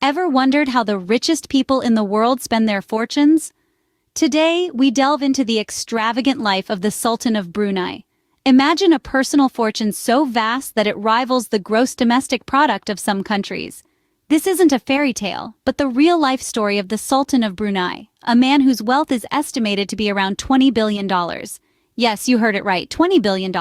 Ever wondered how the richest people in the world spend their fortunes? Today, we delve into the extravagant life of the Sultan of Brunei. Imagine a personal fortune so vast that it rivals the gross domestic product of some countries. This isn't a fairy tale, but the real-life story of the Sultan of Brunei, a man whose wealth is estimated to be around $20 billion. Yes, you heard it right, $20 billion.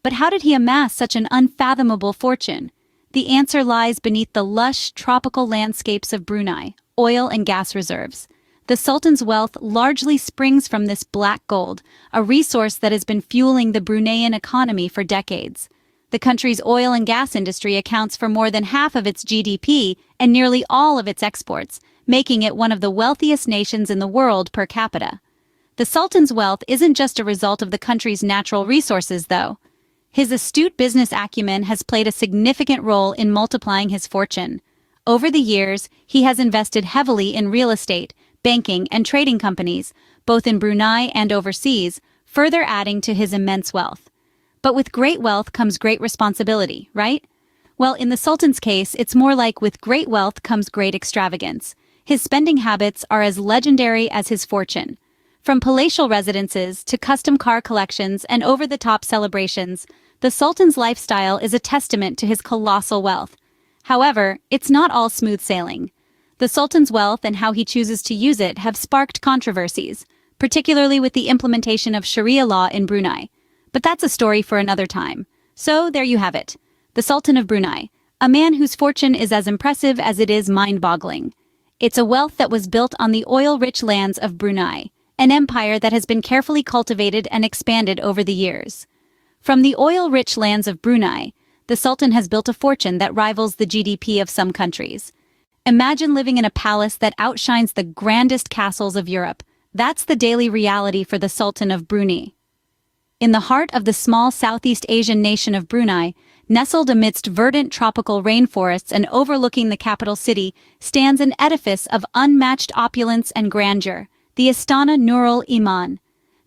But how did he amass such an unfathomable fortune? The answer lies beneath the lush, tropical landscapes of Brunei, oil and gas reserves. The Sultan's wealth largely springs from this black gold, a resource that has been fueling the Bruneian economy for decades. The country's oil and gas industry accounts for more than half of its GDP and nearly all of its exports, making it one of the wealthiest nations in the world per capita. The Sultan's wealth isn't just a result of the country's natural resources, though. His astute business acumen has played a significant role in multiplying his fortune. Over the years, he has invested heavily in real estate, banking, and trading companies, both in Brunei and overseas, further adding to his immense wealth. But with great wealth comes great responsibility, right? Well, in the Sultan's case, it's more like with great wealth comes great extravagance. His spending habits are as legendary as his fortune. From palatial residences to custom car collections and over-the-top celebrations, the Sultan's lifestyle is a testament to his colossal wealth. However, it's not all smooth sailing. The Sultan's wealth and how he chooses to use it have sparked controversies, particularly with the implementation of Sharia law in Brunei. But that's a story for another time. So there you have it. The Sultan of Brunei, a man whose fortune is as impressive as it is mind-boggling. It's a wealth that was built on the oil-rich lands of Brunei, an empire that has been carefully cultivated and expanded over the years. From the oil-rich lands of Brunei, the Sultan has built a fortune that rivals the GDP of some countries. Imagine living in a palace that outshines the grandest castles of Europe. That's the daily reality for the Sultan of Brunei. In the heart of the small Southeast Asian nation of Brunei, nestled amidst verdant tropical rainforests and overlooking the capital city, stands an edifice of unmatched opulence and grandeur, the Istana Nurul Iman.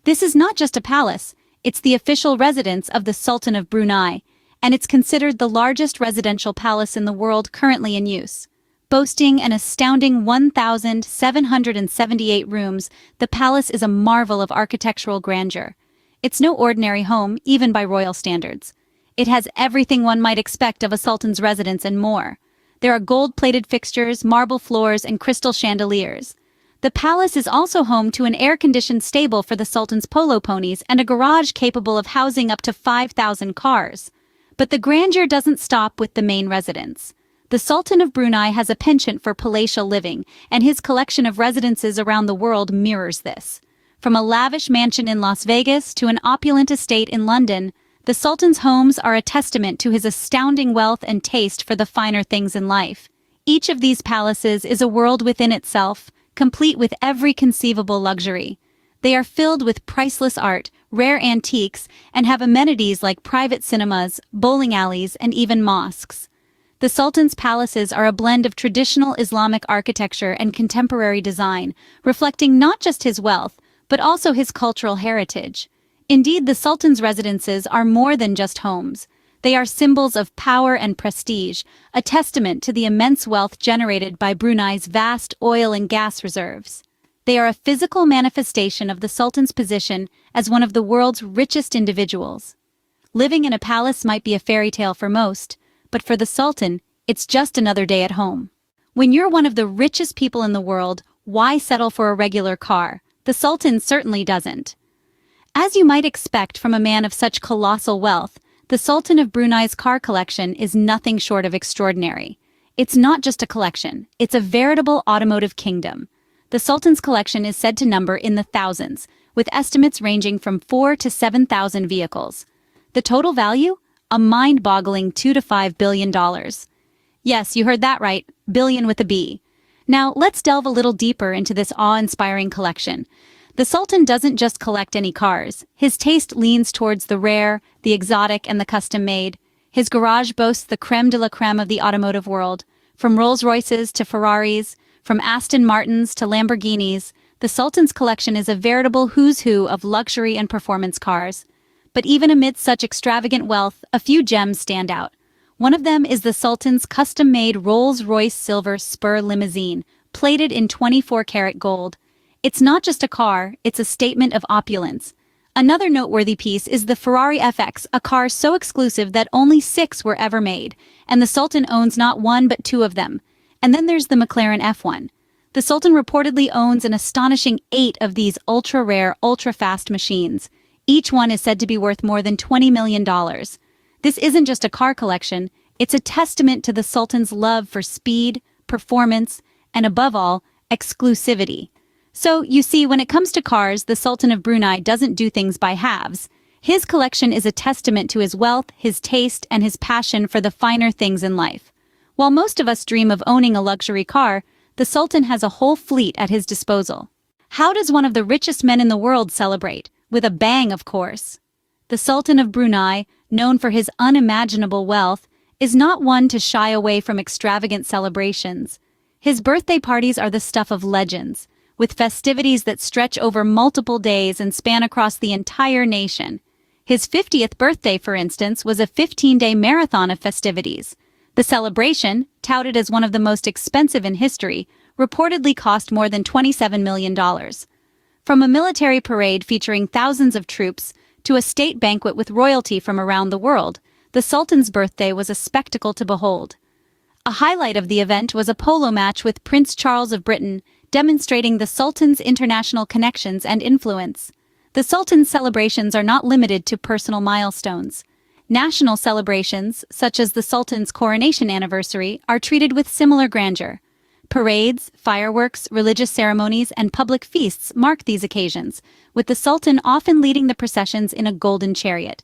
This is not just a palace, it's the official residence of the Sultan of Brunei, and it's considered the largest residential palace in the world currently in use. Boasting an astounding 1,778 rooms, the palace is a marvel of architectural grandeur. It's no ordinary home, even by royal standards. It has everything one might expect of a sultan's residence and more. There are gold-plated fixtures, marble floors, and crystal chandeliers. The palace is also home to an air-conditioned stable for the sultan's polo ponies and a garage capable of housing up to 5,000 cars. But the grandeur doesn't stop with the main residence. The Sultan of Brunei has a penchant for palatial living, and his collection of residences around the world mirrors this. From a lavish mansion in Las Vegas to an opulent estate in London, the Sultan's homes are a testament to his astounding wealth and taste for the finer things in life. Each of these palaces is a world within itself, complete with every conceivable luxury. They are filled with priceless art, rare antiques, and have amenities like private cinemas, bowling alleys, and even mosques. The Sultan's palaces are a blend of traditional Islamic architecture and contemporary design, reflecting not just his wealth, but also his cultural heritage. Indeed, the Sultan's residences are more than just homes. They are symbols of power and prestige, a testament to the immense wealth generated by Brunei's vast oil and gas reserves. They are a physical manifestation of the Sultan's position as one of the world's richest individuals. Living in a palace might be a fairy tale for most, but for the Sultan, it's just another day at home. When you're one of the richest people in the world, why settle for a regular car? The Sultan certainly doesn't. As you might expect from a man of such colossal wealth, the Sultan of Brunei's car collection is nothing short of extraordinary. It's not just a collection, it's a veritable automotive kingdom. The Sultan's collection is said to number in the thousands, with estimates ranging from 4,000 to 7,000 vehicles. The total value? A mind-boggling $2 to $5 billion. Yes, you heard that right, billion with a B. Now, let's delve a little deeper into this awe-inspiring collection. The Sultan doesn't just collect any cars. His taste leans towards the rare, the exotic, and the custom-made. His garage boasts the creme de la creme of the automotive world. From Rolls-Royces to Ferraris, from Aston Martins to Lamborghinis, the Sultan's collection is a veritable who's who of luxury and performance cars. But even amidst such extravagant wealth, a few gems stand out. One of them is the Sultan's custom-made Rolls-Royce silver spur limousine, plated in 24-karat gold. It's not just a car, it's a statement of opulence. Another noteworthy piece is the Ferrari FX, a car so exclusive that only 6 were ever made, and the Sultan owns not one but 2 of them. And then there's the McLaren F1. The Sultan reportedly owns an astonishing 8 of these ultra-rare, ultra-fast machines. Each one is said to be worth more than $20 million. This isn't just a car collection, it's a testament to the Sultan's love for speed, performance, and above all, exclusivity. So, you see, when it comes to cars, the Sultan of Brunei doesn't do things by halves. His collection is a testament to his wealth, his taste, and his passion for the finer things in life. While most of us dream of owning a luxury car, the Sultan has a whole fleet at his disposal. How does one of the richest men in the world celebrate? With a bang, of course. The Sultan of Brunei, known for his unimaginable wealth, is not one to shy away from extravagant celebrations. His birthday parties are the stuff of legends, with festivities that stretch over multiple days and span across the entire nation. His 50th birthday, for instance, was a 15-day marathon of festivities. The celebration, touted as one of the most expensive in history, reportedly cost more than $27 million. From a military parade featuring thousands of troops to a state banquet with royalty from around the world, the Sultan's birthday was a spectacle to behold. A highlight of the event was a polo match with Prince Charles of Britain, demonstrating the Sultan's international connections and influence. The Sultan's celebrations are not limited to personal milestones. National celebrations, such as the Sultan's coronation anniversary, are treated with similar grandeur. Parades, fireworks, religious ceremonies, and public feasts mark these occasions, with the Sultan often leading the processions in a golden chariot.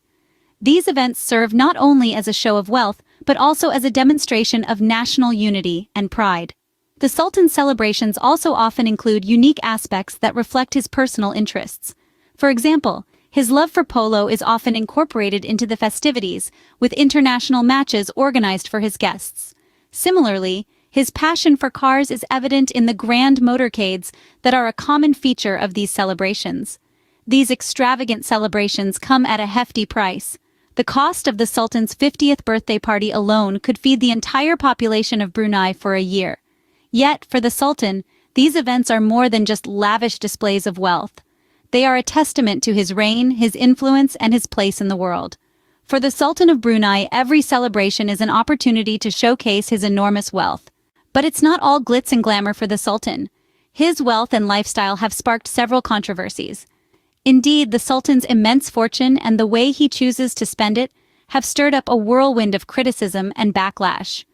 These events serve not only as a show of wealth, but also as a demonstration of national unity and pride. The Sultan's celebrations also often include unique aspects that reflect his personal interests. For example, his love for polo is often incorporated into the festivities, with international matches organized for his guests. Similarly, his passion for cars is evident in the grand motorcades that are a common feature of these celebrations. These extravagant celebrations come at a hefty price. The cost of the Sultan's 50th birthday party alone could feed the entire population of Brunei for a year. Yet, for the Sultan, these events are more than just lavish displays of wealth. They are a testament to his reign, his influence, and his place in the world. For the Sultan of Brunei, every celebration is an opportunity to showcase his enormous wealth. But it's not all glitz and glamour for the Sultan. His wealth and lifestyle have sparked several controversies. Indeed, the Sultan's immense fortune and the way he chooses to spend it have stirred up a whirlwind of criticism and backlash.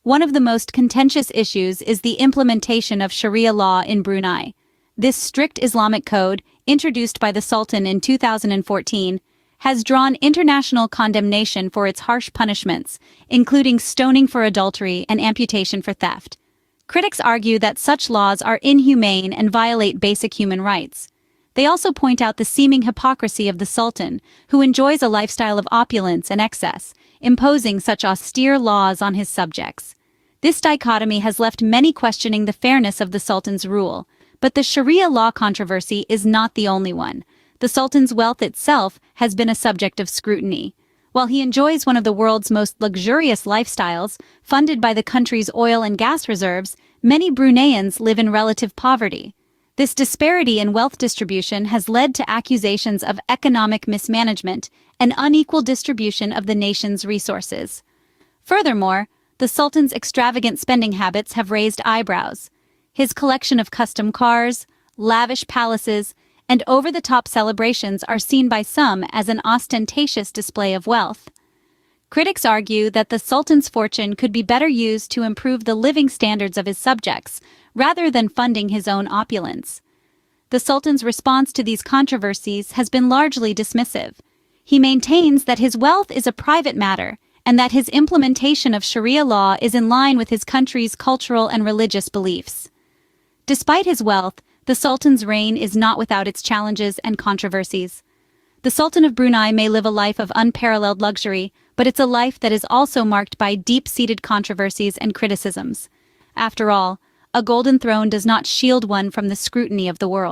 One of the most contentious issues is the implementation of Sharia law in Brunei. This strict Islamic code, introduced by the Sultan in 2014, has drawn international condemnation for its harsh punishments, including stoning for adultery and amputation for theft. Critics argue that such laws are inhumane and violate basic human rights. They also point out the seeming hypocrisy of the Sultan, who enjoys a lifestyle of opulence and excess, imposing such austere laws on his subjects. This dichotomy has left many questioning the fairness of the Sultan's rule, but the Sharia law controversy is not the only one. The Sultan's wealth itself has been a subject of scrutiny. While he enjoys one of the world's most luxurious lifestyles, funded by the country's oil and gas reserves, many Bruneians live in relative poverty. This disparity in wealth distribution has led to accusations of economic mismanagement and unequal distribution of the nation's resources. Furthermore, the Sultan's extravagant spending habits have raised eyebrows. His collection of custom cars, lavish palaces, and over-the-top celebrations are seen by some as an ostentatious display of wealth. Critics argue that the Sultan's fortune could be better used to improve the living standards of his subjects, rather than funding his own opulence. The Sultan's response to these controversies has been largely dismissive. He maintains that his wealth is a private matter, and that his implementation of Sharia law is in line with his country's cultural and religious beliefs. Despite his wealth, the Sultan's reign is not without its challenges and controversies. The Sultan of Brunei may live a life of unparalleled luxury, but it's a life that is also marked by deep-seated controversies and criticisms. After all, a golden throne does not shield one from the scrutiny of the world.